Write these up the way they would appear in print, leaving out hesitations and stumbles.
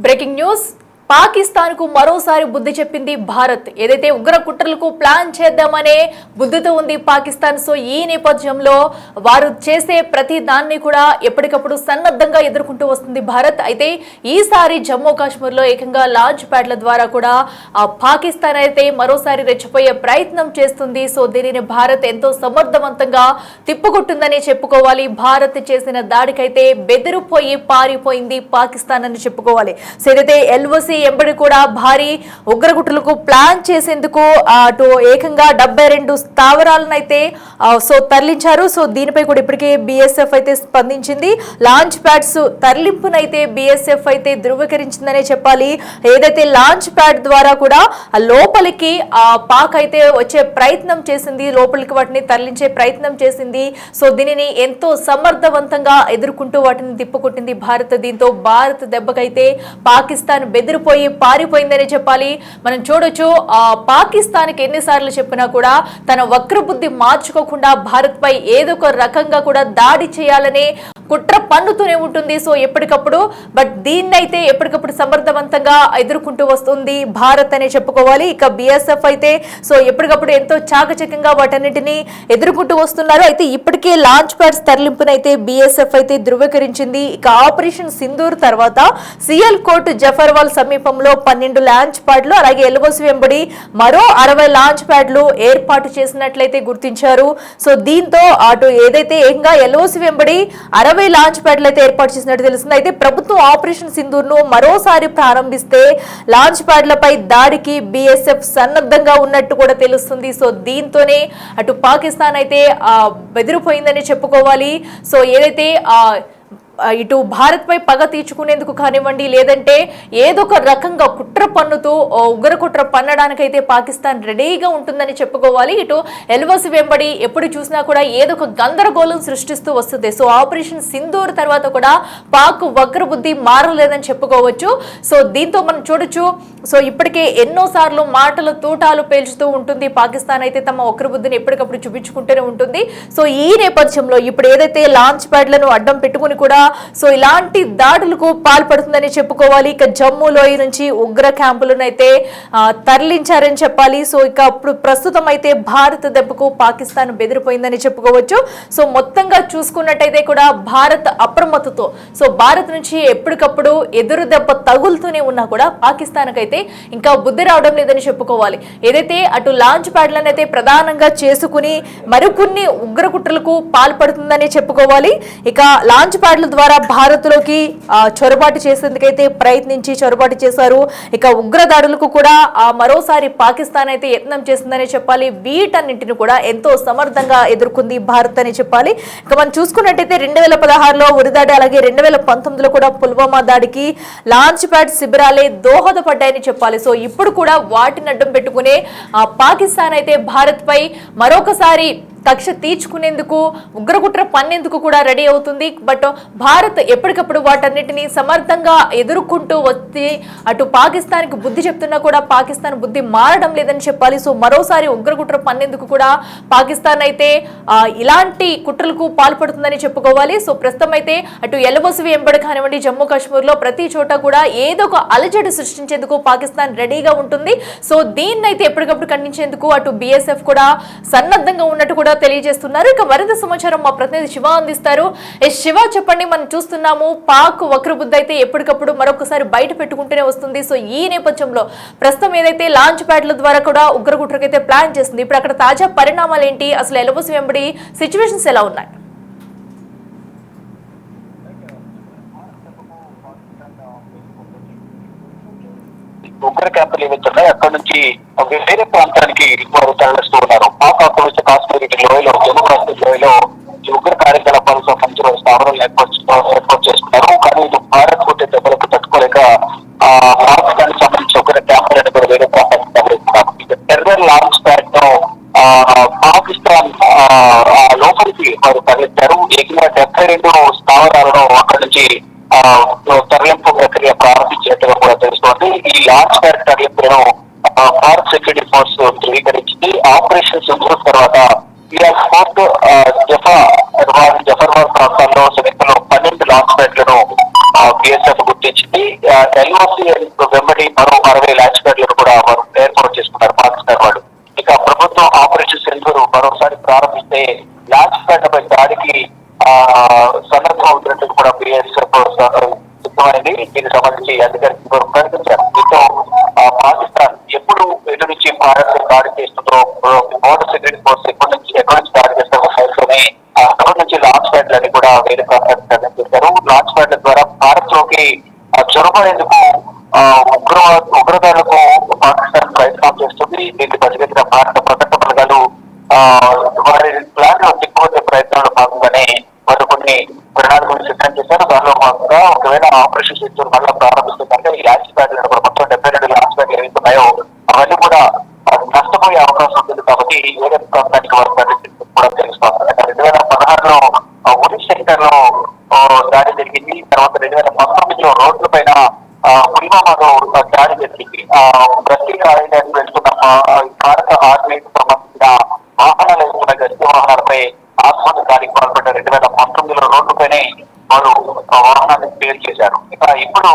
Breaking news Pakistan కు మరోసారి బుద్ధి చెప్పింది భారత్. ఏదైతే ఉగ్ర కుట్రలకు ప్లాన్ చేద్దామనే బుద్ధితో ఉంది పాకిస్తాన్. సో ఈ నేపథ్యంలో వారు చేసే ప్రతి దాన్ని కూడా ఎప్పటికప్పుడు సన్నద్ధంగా ఎదుర్కొంటూ వస్తుంది భారత్. అయితే ఈసారి జమ్మూ కాశ్మీర్ లో ఏకంగా లాంచ్ ప్యాడ్ల ద్వారా కూడా పాకిస్తాన్ అయితే మరోసారి రెచ్చిపోయే ప్రయత్నం చేస్తుంది. సో దీనిని భారత్ ఎంతో సమర్థవంతంగా తిప్పుకొట్టిందని చెప్పుకోవాలి. భారత్ చేసిన దాడికైతే బెదిరిపోయి పారిపోయింది పాకిస్తాన్ అని చెప్పుకోవాలి. సో ఏదైతే ఎల్ఓసి ఎంబడి కూడా భారీ ఉగ్రగుట్టులకు ప్లాన్ చేసేందుకు అటు ఏకంగా 72 స్థావరాలను అయితే తరలించారు. సో దీనిపై కూడా ఇప్పటికే బిఎస్ఎఫ్ అయితే స్పందించింది. లాంచ్ ప్యాడ్స్ తరలింపునైతే బిఎస్ఎఫ్ అయితే ధృవీకరించిందనే చెప్పాలి. ఏదైతే లాంచ్ ప్యాడ్ ద్వారా కూడా లోపలికి పాక్ అయితే వచ్చే ప్రయత్నం చేసింది, లోపలికి వాటిని తరలించే ప్రయత్నం చేసింది. సో దీనిని ఎంతో సమర్థవంతంగా ఎదుర్కొంటూ వాటిని తిప్పుకొట్టింది భారత్. దీంతో భారత్ దెబ్బకైతే పాకిస్తాన్ బెదిరిపోయి పారిపోయిందని చెప్పాలి. మనం చూడొచ్చు పాకిస్తాన్ కి ఎన్నిసార్లు చెప్పినా కూడా తన వక్రబుద్ధి మార్చుకోకుండా భారత్ పై ఏదో ఒక రకంగా కూడా దాడి చేయాలనే కుట్ర పన్నుతూనే ఉంటుంది. సో ఎప్పటికప్పుడు దీన్నైతే ఎప్పటికప్పుడు సమర్థవంతంగా ఎదుర్కొంటూ వస్తుంది భారత్ అనే చెప్పుకోవాలి. ఇక బిఎస్ఎఫ్ అయితే సో ఎప్పటికప్పుడు ఎంతో చాకచక్యంగా వాటన్నిటిని ఎదుర్కొంటూ వస్తున్నారు. అయితే ఇప్పటికే లాంచ్ ప్యాడ్స్ తరలింపునైతే బిఎస్ఎఫ్ అయితే ధృవీకరించింది. ఇక ఆపరేషన్ సింధూర్ తర్వాత సియల్ కోట్ జఫర్వాల్ సమీపంలో 12 లాంచ్ ప్యాడ్లు అలాగే ఎల్ఓసి వెంబడి మరో 60 లాంచ్ ప్యాడ్లు ఏర్పాటు చేసినట్లయితే గుర్తించారు. సో దీంతో అటు ఏదైతే ఏకంగా ఎల్ఓసి వెంబడి 60 లాంచ్ ప్యాడ్లు అయితే ఏర్పాటు చేసినట్టు తెలుస్తుంది. అయితే ప్రభుత్వం ఆపరేషన్ సింధూర్ ను మరోసారి ప్రారంభిస్తే లాంచ్ ప్యాడ్లపై దాడికి బిఎస్ఎఫ్ సన్నద్ధంగా ఉన్నట్టు కూడా తెలుస్తుంది. సో దీంతోనే అటు పాకిస్తాన్ అయితే బెదిరిపోయిందని చెప్పుకోవాలి. సో ఏదైతే ఇటు భారత్ పై పగ తీర్చుకునేందుకు కానివ్వండి, లేదంటే ఏదో ఒక రకంగా కుట్ర పన్నుతూ ఉగ్ర కుట్ర పన్నడానికైతే పాకిస్తాన్ రెడీగా ఉంటుందని చెప్పుకోవాలి. ఇటు ఎల్ఓసి వెంబడి ఎప్పుడు చూసినా కూడా ఏదో ఒక గందరగోళం సృష్టిస్తూ వస్తుంది. సో ఆపరేషన్ సింధూర్ తర్వాత కూడా పాక్ వక్రబుద్ధి మారలేదని చెప్పుకోవచ్చు. సో దీంతో మనం చూడొచ్చు. సో ఇప్పటికే ఎన్నోసార్లు మాటలు తూటాలు పేల్చుతూ ఉంటుంది పాకిస్తాన్. అయితే తమ వక్రబుద్ధిని ఎప్పటికప్పుడు చూపించుకుంటూనే ఉంటుంది. సో ఈ నేపథ్యంలో ఇప్పుడు ఏదైతే లాంచ్ ప్యాడ్లను అడ్డం పెట్టుకుని కూడా సో ఇలాంటి దాడులకు పాల్పడుతుందని చెప్పుకోవాలి. ఇక జమ్మూ లోయ నుంచి ఉగ్ర క్యాంపులను అయితే తరలించారని చెప్పాలి. సో ఇక అప్పుడు ప్రస్తుతం అయితే భారత్ దెబ్బకు పాకిస్తాన్ బెదిరిపోయిందని చెప్పుకోవచ్చు. సో మొత్తంగా చూసుకున్నట్టయితే కూడా భారత్ అప్రమత్తతో సో భారత్ నుంచి ఎప్పటికప్పుడు ఎదురు దెబ్బ తగులుతూనే ఉన్నా కూడా పాకిస్తాన్ అయితే ఇంకా బుద్ధి రావడం లేదని చెప్పుకోవాలి. ఏదైతే అటు లాంచ్ ప్యాడ్లను అయితే ప్రధానంగా చేసుకుని మరికొన్ని ఉగ్ర కుట్రలకు పాల్పడుతుందని చెప్పుకోవాలి. ఇక లాంచ్ ప్యాడ్ల ద్వారా భారత్ లోకి చొరబాటు చేసేందుకైతే ప్రయత్నించి చొరబాటు చేశారు. ఇక ఉగ్రదాడులకు కూడా మరోసారి పాకిస్తాన్ అయితే యత్నం చేసిందని చెప్పాలి. వీటన్నింటిని కూడా ఎంతో సమర్థంగా ఎదుర్కొంది భారత్ అని చెప్పాలి. ఇక మనం చూసుకున్నట్టయితే 2016లో ఉరిదాడి అలాగే 2019లో కూడా పుల్వామా దాడికి లాంచ్ ప్యాడ్ శిబిరాలే దోహదపడ్డాయని చెప్పాలి. సో ఇప్పుడు కూడా వాటిని అడ్డం పెట్టుకునే పాకిస్తాన్ అయితే భారత్ పై మరొకసారి కక్ష తీర్చుకునేందుకు ఉగ్రకుట్ర పన్నేందుకు కూడా రెడీ అవుతుంది. బట్ భారత్ ఎప్పటికప్పుడు వాటన్నిటిని సమర్థంగా ఎదుర్కొంటూ వచ్చి అటు పాకిస్తాన్ కి బుద్ధి చెప్తున్నా కూడా పాకిస్తాన్ బుద్ధి మారడం లేదని చెప్పాలి. సో మరోసారి ఉగ్రకుట్ర పన్నేందుకు కూడా పాకిస్తాన్ అయితే ఇలాంటి కుట్రలకు పాల్పడుతుందని చెప్పుకోవాలి. సో ప్రస్తుతం అయితే అటు ఎల్ఓసి వెంబడి కానివ్వండి జమ్మూ కాశ్మీర్ లో ప్రతి చోట కూడా ఏదో ఒక అలజడి సృష్టించేందుకు పాకిస్తాన్ రెడీగా ఉంటుంది. సో దీన్నైతే ఎప్పటికప్పుడు ఖండించేందుకు అటు బిఎస్ఎఫ్ కూడా సన్నద్ధంగా ఉన్నట్టు కూడా తెలియజేస్తున్నారు. ఇక మరింత సమాచారం మా ప్రతినిధి శివ అందిస్తారు. శివ చెప్పండి, మనం చూస్తున్నాము పాక్ వక్రబుద్ధి అయితే ఎప్పటికప్పుడు మరొకసారి బయట పెట్టుకుంటూనే వస్తుంది. సో ఈ నేపథ్యంలో ప్రస్తుతం ఏదైతే లాంచ్ ప్యాడ్ల ద్వారా కూడా ఉగ్రకుట్రకైతే ప్లాన్ చేస్తుంది, ఇప్పుడు అక్కడ తాజా పరిణామాలు ఏంటి, అసలు ఎల్ఓసి వెంబడి సిచ్యువేషన్స్ ఎలా ఉన్నాయి? ఉగ్ర క్యాంపులు ఏవైతే ఉన్నాయో అక్కడ నుంచి వేరే ప్రాంతానికి వారు తరలిస్తూ ఉన్నారు. పాక్ ఆక్రమిత కాశ్మీర్ లోయలో జమ్మూ కాశ్మీర్ లోయలో ఈ ఉగ్ర కార్యకలాపాలకు సంబంధించిన స్థావరాలు ఏర్పాటు చేసుకున్నారు. కానీ ఇది భారత్ కొట్టే దెబ్బలకు తట్టుకోలేక పాకిస్తాన్ సంబంధించిన ఉగ్ర క్యాంపులను కూడా వేరే ప్రాంతానికి తరలిస్తున్నారు. ఇక టెర్రర్ లాంచ్ ప్యాడ్ ను పాకిస్తాన్ లోపలికి వారు తరలించారు. ఏకంగా 72 స్థావరాలను అక్కడి నుంచి తరలింపు ప్రక్రియ ప్రారంభించినట్టుగా కూడా తెలుస్తోంది. ఈ లాంచ్ ప్యాడ్ తరలింపులను భారత్ సెక్యూరిటీ ఫోర్స్ ధృవీకరించింది. ఆపరేషన్ సింధూర్ తర్వాత ఫోర్త్ జఫర్వాల్ ప్రాంతాల్లో సమీపంలో 12 లాంచ్ ప్యాడ్లను బిఎస్ఎఫ్ గుర్తించింది. ఎల్ఓసి వెంబడి మరో 60 లాంచ్ ప్యాడ్లను కూడా వారు ఏర్పాటు చేసుకున్నారు పాకిస్తాన్ వాళ్ళు. ఇక ప్రభుత్వం ఆపరేషన్ సింధూర్ మరోసారి ప్రారంభిస్తే లాంచ్ ప్యాడ్లపై దాడికి సందర్భం అవుతున్నట్టు కూడా బిఎస్ఎఫ్ సిద్ధమైంది. దీనికి సంబంధించి అధికారులు ప్రకటించారు. దీంతో పాకిస్తాన్ ఎప్పుడు ఎటు నుంచి భారత్ దాడి చేస్తుందో, బోర్డర్ సెక్యూరిటీ ఫోర్స్ ఎక్కడి నుంచి దాడి చేస్తారో సైట్లోనే అక్కడి నుంచి లాంచ్ ప్యాడ్లని కూడా వేరే ప్రాంతాలకు చేశారు. లాంచ్ ప్యాడ్ల ద్వారా భారత్ లోకి చొరబడేందుకు ఉగ్రవాదులకు పాకిస్తాన్ ప్రయత్నం చేస్తుంది. దీనికి ప్రతిగతిన భారత భద్రతా బలగాలు వారి ప్లాన్ లో తిప్పుకొచ్చే ప్రయత్నంలో భాగంగానే వారు కొన్ని ప్రణాళికలు సిద్ధం చేశారు. దానిలో భాగంగా ఒకవేళ ఆపరేషన్ సింధూర్ మళ్ళీ ప్రారంభిస్తుందంటే ఈ లాంచ్ ప్యాడ్లు కూడా మొత్తం 72 లాంచ్ ప్యాడ్లు ఏవైతున్నాయో అవన్నీ కూడా నష్టపోయే అవకాశం ఉంటుంది. కాబట్టి వేరే ప్రాంతానికి వారు కూడా తెలుసుకోవాలి. 2016లో ఉరి సెక్టర్ లో దాడి జరిగింది. తర్వాత 2019లో రోడ్ల పైన పుల్వామాలో దాడి జరిగింది. ప్రతి కార్యాలయానికి వెళ్తున్న భారత ఆర్మీకి సంబంధించిన వాహనాలు వెళ్తున్న గస్తీ వాహనాలపై ఆత్మహత్య దాడికి పాల్పడ్డ 2019లో రోడ్డుపైనే వారు వాహనాన్ని క్లియర్ చేశారు. ఇక ఇప్పుడు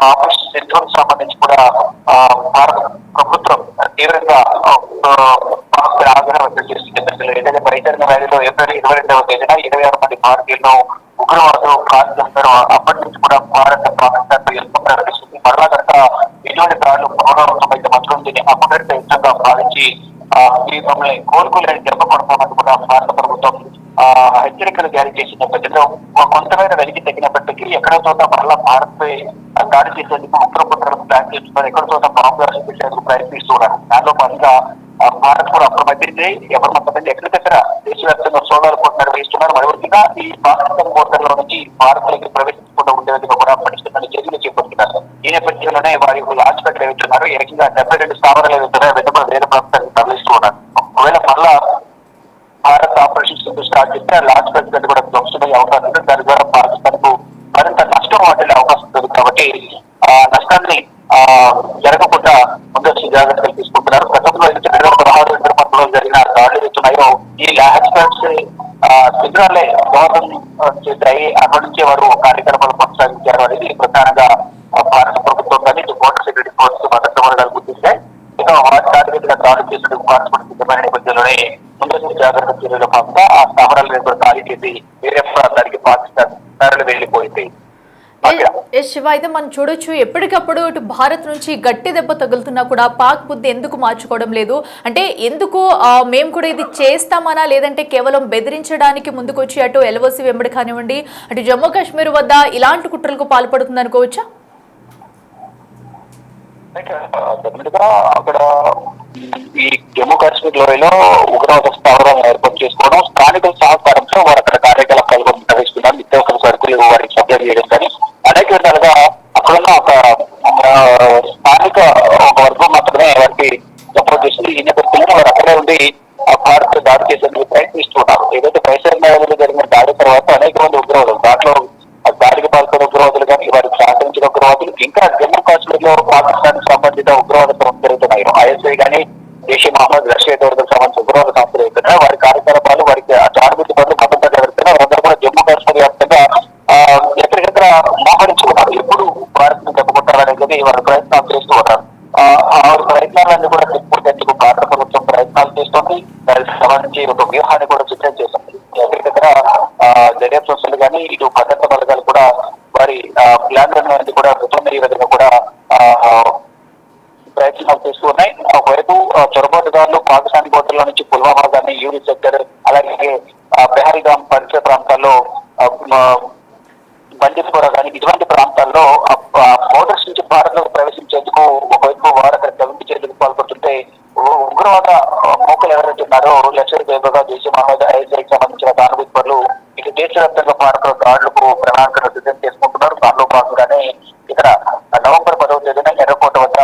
ఆపరేషన్ సింధూర్ సంబంధించి కూడా భారత ప్రభుత్వం తీవ్రంగా ఆగ్రహం వ్యక్తం చేస్తుంది. ఏదైతే బహిరంగ ర్యాలీలో ఏప్రిల్ 22వ తేదీన 26 మంది భారతీయులను ఉగ్రవాదులు కాల్ చేస్తారు. అప్పటి నుంచి కూడా భారత పాకిస్తాన్ యుద్ధం ప్రకటిస్తుంది. మరలా కనుక ఇటువంటి దాడులు పునరావృతమైతే మాత్రం దీన్ని అపకరిత యుద్ధంగా భావించి ఈ మమ్మల్ని కోలుకోలేని దెబ్బ కొడతామని కూడా భారత ప్రభుత్వం హెచ్చరికలు జారీ చేసిన నేపథ్యంలో కొంతమేర వెలికి తగ్గినప్పటికీ ఎక్కడో చోట మరలా భారత్ పై దాడి చేసేందుకు ఉగ్రపుత్రులకు ప్లాన్ చేస్తున్నారు. ఎక్కడో చోట బాంబు దాడులు చేసేందుకు ప్రయత్నిస్తున్నారు. దానిలో భాగంగా భారత్ కూడా అప్రమత్తే ఎవరి మొత్తం ఎక్కడికక్కడ దేశవ్యాప్తంగా సోదాలు కూడా నిర్వహిస్తున్నారు. మరొకటిగా ఈ పాకిస్తాన్ బోర్డర్ లో నుంచి భారత్ లోకి ప్రవేశించకుండా ఉండే విధంగా కూడా పటిష్టమైన చర్యలు చేపడుతున్నారు. ఈ నేపథ్యంలోనే వారి లాంచ్ ప్యాడ్లు ఏవైతున్నారు ఏకంగా 72 స్థావరాలు ఏవైతున్నాయో వెంటనే వేరే ప్రాంతానికి తరలిస్తూ ఉన్నారు. ఒకవేళ మరలా భారత్ ఆపరేషన్ సింధూర్ స్టార్ట్ చేస్తే లాంచ్ ప్యాడ్ కూడా ధ్వంసమయ్యే అవకాశం ఉంది. దాని ద్వారా పాకిస్తాన్ కు మరింత నష్టం వాటిల్లే అవకాశం ఉంది. కాబట్టి ఆ నష్టాన్ని జరగకుండా ముందస్తు జాగ్రత్తలు తీసుకుంటున్నారు. గతంలో 2016-2019లో జరిగిన దాడులు ఏవైతున్నాయో ఈ లాంచ్ ప్యాడ్స్ శిబిరాలే దోహదం చేశాయి. అక్కడి నుంచి వారు కార్యక్రమాలు కొనసాగించారు అనేది ప్రధానంగా భారత ప్రభుత్వం కానీ బోర్డర్ సెక్యూరిటీ ఫోర్స్ భద్రతా బలగాలు గుర్తిస్తాయి. ఇక వారి టార్గెట్గా దాడులు చేసేందుకు భారత సిద్ధమైన నేపథ్యంలోనే ముందస్తు జాగ్రత్త చర్యల భాగంగా ఆ స్థావరాలను కూడా ఖాళీ చేసి వేరే ప్రాంతానికి పాకిస్తాన్ తరలి వెళ్లిపోయింది. శివ, అయితే మనం చూడొచ్చు ఎప్పటికప్పుడు ఇటు భారత్ నుంచి గట్టి దెబ్బ తగులుతున్నా కూడా పాక్ బుద్ధి ఎందుకు మార్చుకోవడం లేదు? అంటే ఎందుకు మేము కూడా ఇది చేస్తామనా, లేదంటే కేవలం బెదిరించడానికి ముందుకొచ్చి అటు ఎల్ఓసి వెంబడి కానివ్వండి, అటు జమ్మూ కాశ్మీర్ వద్ద ఇలాంటి కుట్రలకు పాల్పడుతుంది అనుకోవచ్చా? అక్కడ ఈ జమ్మూ కాశ్మీర్ లోయలో ఉగ్రవాద స్థావరాలను ఏర్పాటు చేసుకోవడం, స్థానికుల సహకారంతో వారు అక్కడ కార్యకలాపాలు నిర్వహిస్తున్నారు. నిత్యావసర సరుకులు వారికి సప్లై చేయడం కానీ అనేక విధాలుగా అక్కడున్న ఒక స్థానిక ఒక వర్గం మాత్రమే వారికి సపోర్ట్ చేస్తుంది. ఈ నేపథ్యంలో వారు అక్కడే ఉండి భారత్ దాడి చేసేందుకు ప్రయత్నిస్తున్నారు. ఏదైతే పరిసర జరిగిన దాడి తర్వాత అనేక మంది ఉగ్రవాదులు, దాంట్లో దాడికి పాల్పడిన ఉగ్రవాదులు కానీ వారికి సహకరించిన ఉగ్రవాదులు, ఇంకా జమ్మూ కాశ్మీర్ లో పాకిస్తాన్ సంబంధిత ఉగ్రవాద సంస్థలు జరుగుతున్నాయి. ఐఎస్ఐ కానీ జైషే మహమ్మద్, రష్యా దౌర్లకు సంబంధించిన ఉగ్రవాద సంస్థలు జరుగుతున్నాయి. వారి కార్యకలాపాలు, వారికి జాగ్రత్త పనులు మద్దతుగా జరుగుతున్నాయి. వారందరూ కూడా జమ్మూ కాశ్మీర్ వ్యాప్తంగా ఎక్కడికెక్కడ మోహరించుకున్నారు. ఎప్పుడు భారత్ ను దెబ్బకొట్టాలనేది వారు ప్రయత్నాలు చేస్తూ ఉన్నారు. ఆ ప్రయత్నాలన్నీ కూడా తిప్పుకొట్టేందుకు భారత ప్రభుత్వం ప్రయత్నాలు చేస్తుంది. దానికి సంబంధించి ఒక వ్యూహాన్ని కూడా సిద్ధం చేస్తుంది. ఎక్కడికక్కడ దర్యాప్తు సంస్థలు కానీ ఇటు భద్రతా బలగాలు కూడా వారి ప్లాన్లన్నీ కూడా ఈ విధంగా కూడా ప్రయత్నాలు చేస్తూ ఉన్నాయి. ఒకవైపు చొరబాటుదారులు పాకిస్తాన్ బోర్డర్ల నుంచి పుల్వామా కానీ, యూరి సెక్టర్, అలాగే బెహరిగామ్ పరిసర ప్రాంతాల్లో బండిపుర కానీ ఇటువంటి ప్రాంతాల్లో బోర్డర్స్ నుంచి భారత్ లో ప్రవేశించేందుకు ఒకవైపు వారు అక్కడ దళింపు చర్యలకు పాల్పడుతుంటే ఉగ్రవాద మోకలు ఎవరైతే ఉన్నారో లష్కర్ తోయిబా, జైషే మహమ్మద్, ఐఎస్ఐకి సంబంధించిన దానిపరులు ఇటు దేశవ్యాప్తంగా భారత దాడులకు ప్రణాళికలు సిద్ధం చేసుకుంటున్నారు. దానిలో భాగంగానే ఇక్కడ నవంబర్ 10వ తేదీన ఎర్రకోట వద్ద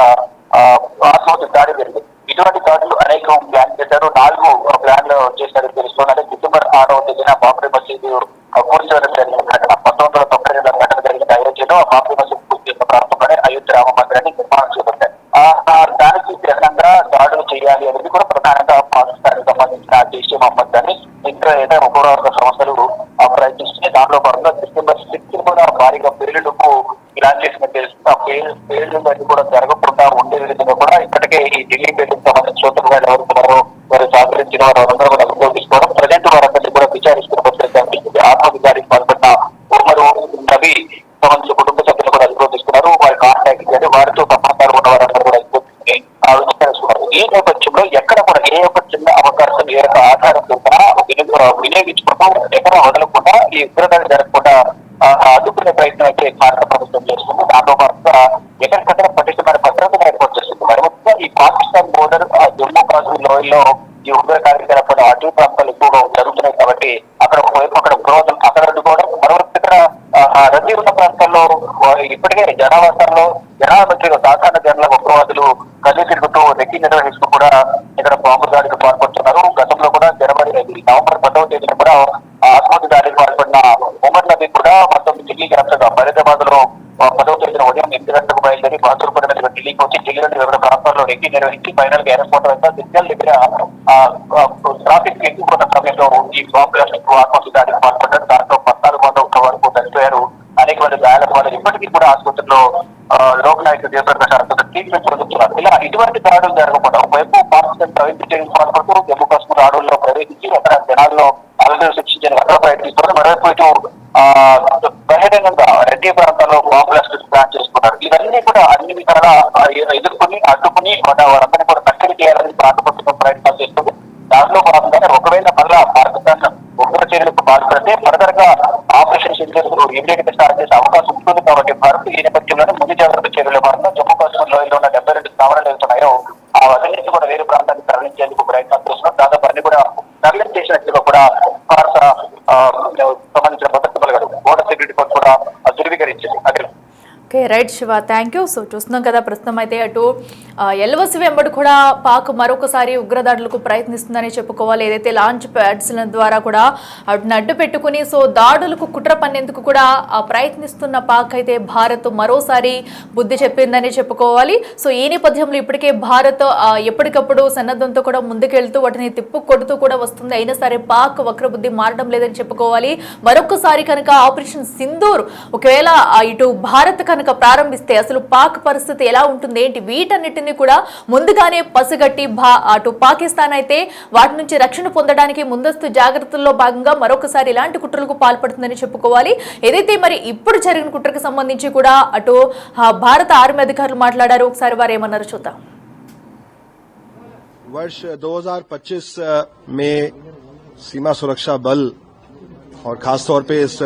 ఆత్మహత్య దాడి జరిగింది. ఇటువంటి దాడులు అనేక ప్లాన్ చేశారు. 4 ప్లాన్లు చేశారని తెలుస్తున్నారు. డిసెంబర్ 6వ తేదీన బాబ్రీ మసీదు కూర్చోవడం జరిగిన ఘటన, 1992 ఘటన జరిగిన అయోధ్యలో బాబ్రీ మసీదు పూర్తి ప్రాంతంలోనే అయోధ్య రామ మందిరాన్ని నిర్మాణం చేపట్టారు. దానికి చిహ్నంగా దాడులు చేయాలి అనేది కూడా ప్రధానంగా పాకిస్తాన్ సంబంధించిన జైషే మహమ్మద్ కానీ ఇంకా ఏదైనా ఉగ్రవాద సంస్థలు ప్రయత్నిస్తున్నాయి. దానిలో భాగంగా డిసెంబర్ 6 కూడా భారీగా పేలుళ్లకు ప్లాన్ చేసినట్టు తెలుస్తుంది. ఆ పేర్లు అన్ని కూడా జరగకుండా ఉండే విధంగా కూడా ఇప్పటికే ఈ ఢిల్లీ పేర్లకు సంబంధించిన సోదరులు గారు ఎవరున్నారో వారు సహకరించిన వారు అందరూ కూడా అదుపులో తీసుకోవడం, ప్రజెంట్ వారందరినీ కూడా విచారిస్తున్న పరిస్థితి. ఆత్మవిచారికి పాల్పడిన ఉమ్మరు రవి సంబంధించిన కుటుంబ సభ్యులు కూడా అదుపులో తీసుకున్నారు. వారి కాంటాక్ట్ చేయాలి, వారితో సంబంధాలు ఉన్న వారందరూ కూడా అదుపులో తీసుకుని విచారిస్తున్నారు. ఈ నేపథ్యంలో ఎక్కడ కూడా ఏ ఒక్క చిన్న అవకాశం ఏ యొక్క ఆధారం దొరికినా వినియోగించుకుంటూ ఎక్కడ వదలకుండా ఈ ఉగ్రదాడి జరగకుండా అడ్డుకునే ప్రయత్నం అయితే భారత ప్రభుత్వం చేస్తుంది. దాంతో పాటుగా ఎక్కడికక్కడ పటిష్టమైన భద్రతను ఏర్పాటు చేస్తుంది. మరి ముఖ్యంగా ఈ పాకిస్తాన్ బోర్డర్ జమ్మూ కాశ్మీర్ లోయల్లో ఈ ఉగ్ర కార్యకలాపాలు అటవీ ప్రాంతాలు ఎక్కువగా జరుగుతున్నాయి కాబట్టి అక్కడ ఒకవైపు అక్కడ ఉగ్రవాదులు అక్కడ అడ్డుకోవడం, మరోవైపు ఇక్కడ రద్దీ ఉన్న ప్రాంతాల్లో ఇప్పటికే జనావాసాల్లో జనాల మధ్య సాధారణ జనాల ఉగ్రవాదులు కళ్ళు తిరుగుతూ రెక్కి నిర్వహిస్తూ కూడా ఇక్కడ బాంబు దాడికి పాల్పడుతున్నారు. గతంలో కూడా నవంబర్ 10వ తేదీన కూడా ఆత్మహత్య దాడికి పాల్పడిన ఉమర్ నబీ కూడా మొత్తం ఢిల్లీకి రప్తగా ఫరీదాబాద్ లో 10వ తేదీన ఉదయం 8 గంటలకు బయలుదేరి బాసూర్పేట మీద ఢిల్లీకి వచ్చి ఢిల్లీ నుండి వివిధ ప్రాంతాల్లో రెక్కి నిర్వహించి ఫైనల్ గా ఎయిర్పోర్ట్ వద్ద సిగ్నల్ దగ్గర ట్రాఫిక్ ఎక్కువ సమయంలో ఈ బాంబు బ్లాస్ట్ ఆత్మహత్య దాడికి పాల్పడ్డారు. దాంట్లో 14 మంది వరకు చనిపోయారు. అనేక మంది గాయాల వాళ్ళు ఇప్పటికీ కూడా ఆసుపత్రిలో లోక్ నాయక్ జయప్రకాష్ ఆసుపత్రి ట్రీట్మెంట్ పొందుతున్నారు. ఇలా ఇటువంటి దాడులు జరగకుండా ఒకవైపు పాకిస్తాన్ ప్రవేశించడానికి పాల్పడుతూ జమ్మూ కాశ్మీర్ అడవుల్లో ప్రవేశించి అక్కడ జనాల్లో అలజడులు సృష్టించడానికి అక్కడ ప్రయత్నిస్తున్నారు. మరోవైపు ఇటు బహిరంగంగా రెడ్డి ప్రాంతాల్లో బాంబు బ్లాస్ట్ ప్లాన్ చేసుకున్నారు. ఇవన్నీ కూడా అన్ని విధాలా ఎదుర్కొని అడ్డుకుని వారందరినీ కూడా కట్టడి చేయాలని భారత ప్రభుత్వం ప్రయత్నాలు చేస్తుంది. దానిలో భాగంగానే ఒకవేళ మళ్ళా పాకిస్తాన్ ఉగ్ర చర్యలకు పాల్పడితే ఫర్దర్ గా ఆపరేషన్ సింధూర్ ఇమీడియట్ గా స్టార్ట్ చేసే అవకాశం ఉంటుంది. కాబట్టి భారత్ ఈ నేపథ్యంలోనే ముందు జాగ్రత్త చర్యల భాగంగా జమ్మూ కాశ్మీర్ లోయలో ఉన్న 72 స్థావరాలు వెళ్తున్నాయో ఆ వదిలించి కూడా వేరే ప్రాంతానికి తరలించేందుకు ప్రయత్నాలు చేస్తున్నారు. దాదాపు అన్ని కూడా తరలించేసినట్టుగా కూడా భారత సంబంధించిన భద్రత బలగాలు బోర్డర్ సెక్యూరిటీ ఫోర్స్ కూడా ధృవీకరించింది. అదే okay, right Shiva, thank you. So చూస్తున్నాం కదా ప్రస్తుతం అయితే అటు ఎల్ఓసి వెంబడి కూడా పాక్ మరొకసారి ఉగ్రదాడులకు ప్రయత్నిస్తుందని చెప్పుకోవాలి. ఏదైతే లాంచ్ ప్యాడ్స్ ద్వారా కూడా అటును అడ్డు పెట్టుకుని సో దాడులకు కుట్ర పన్నేందుకు కూడా ప్రయత్నిస్తున్న పాక్ అయితే భారత్ మరోసారి బుద్ధి చెప్పిందని చెప్పుకోవాలి. సో ఈ నేపథ్యంలో ఇప్పటికే భారత్ ఎప్పటికప్పుడు సన్నద్ధంతో కూడా ముందుకెళ్తూ వాటిని తిప్పు కొడుతూ కూడా వస్తుంది. అయినా సరే పాక్ వక్రబుద్ధి మారడం లేదని చెప్పుకోవాలి. మరొకసారి కనుక ఆపరేషన్ సింధూర్ ఒకవేళ ఇటు భారత్ కనుక ప్రారంభిస్తే అసలు పాక్ పరిస్థితి ఎలా ఉంటుంది ఏంటి, వీటన్నిటిని కూడా ముందుగానే పసిగట్టి అటు పాకిస్తాన్ అయితే వాటి నుంచి రక్షణ పొందడానికి ముందస్తు జాగ్రత్తల్లో భాగంగా మరొకసారి ఇలాంటి కుట్రలకు పాల్పడుతుందని చెప్పుకోవాలి. ఏదైతే మరి ఇప్పుడు జరిగిన కుట్రకు సంబంధించి కూడా అటు భారత ఆర్మీ అధికారులు మాట్లాడారు. ఒకసారి వారు ఏమన్నారు చూద్దాం. वर्ष 2025 में सीमा सुरक्षा बल और खासतौर पे इस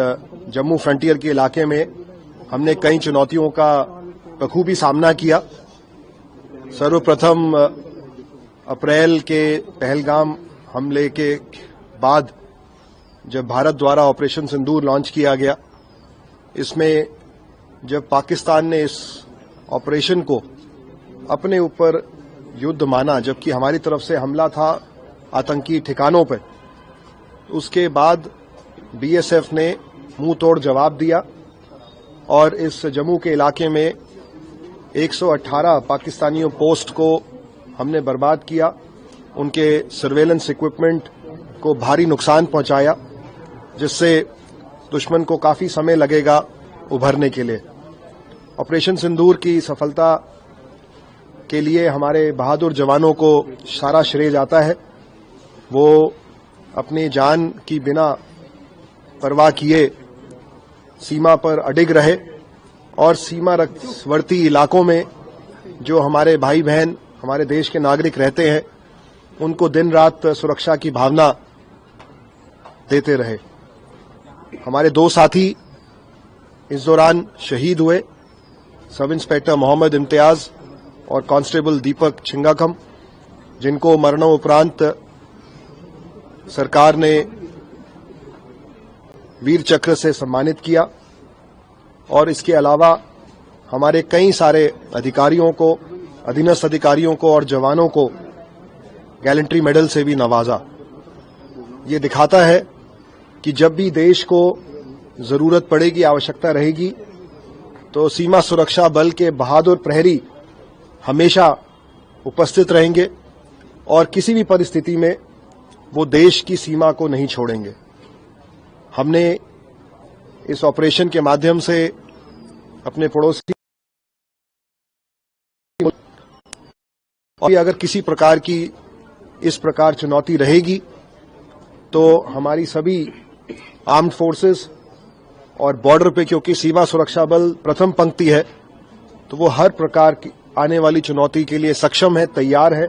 जम्मू फ्रंटियर के इलाके में हमने कई चुनौतियों का बखूबी सामना किया। सर्वप्रथम अप्रैल के पहलगाम हमले के बाद जब भारत द्वारा ऑपरेशन सिंदूर लॉन्च किया गया, इसमें जब पाकिस्तान ने इस ऑपरेशन को अपने ऊपर युद्ध माना, जबकि हमारी तरफ से हमला था आतंकी ठिकानों पर, उसके बाद बीएसएफ ने मुंह तोड़ जवाब दिया और इस जम्मू के इलाके में 118 पाकिस्तानियों पोस्ट को हमने बर्बाद किया, उनके सर्वेलेंस इक्विपमेंट को भारी नुकसान पहुंचाया, जिससे दुश्मन को काफी समय लगेगा उभरने के लिए। ऑपरेशन सिंदूर की सफलता के लिए हमारे बहादुर जवानों को सारा श्रेय जाता है। वो अपनी जान की बिना परवाह किए सीमा पर अडिग रहे और सीमावर्ती इलाकों में जो हमारे भाई बहन हमारे देश के नागरिक रहते हैं उनको दिन रात सुरक्षा की भावना देते रहे। हमारे 2 साथी इस दौरान शहीद हुए, सब इंस्पेक्टर मोहम्मद इम्तियाज और कांस्टेबल दीपक छिंगाकम, जिनको मरणोपरांत सरकार ने वीर चक्र से सम्मानित किया। और इसके अलावा हमारे कई सारे अधिकारियों को, अधीनस्थ अधिकारियों को और जवानों को गैलेंट्री मेडल से भी नवाजा। ये दिखाता है कि जब भी देश को जरूरत पड़ेगी, आवश्यकता रहेगी, तो सीमा सुरक्षा बल के बहादुर प्रहरी हमेशा उपस्थित रहेंगे और किसी भी परिस्थिति में वो देश की सीमा को नहीं छोड़ेंगे। हमने इस ऑपरेशन के माध्यम से अपने पड़ोसी, और अगर किसी प्रकार की इस प्रकार चुनौती रहेगी तो हमारी सभी आर्म्ड फोर्सेस और बॉर्डर पे, क्योंकि सीमा सुरक्षा बल प्रथम पंक्ति है, तो वो हर प्रकार की आने वाली चुनौती के लिए सक्षम है, तैयार है।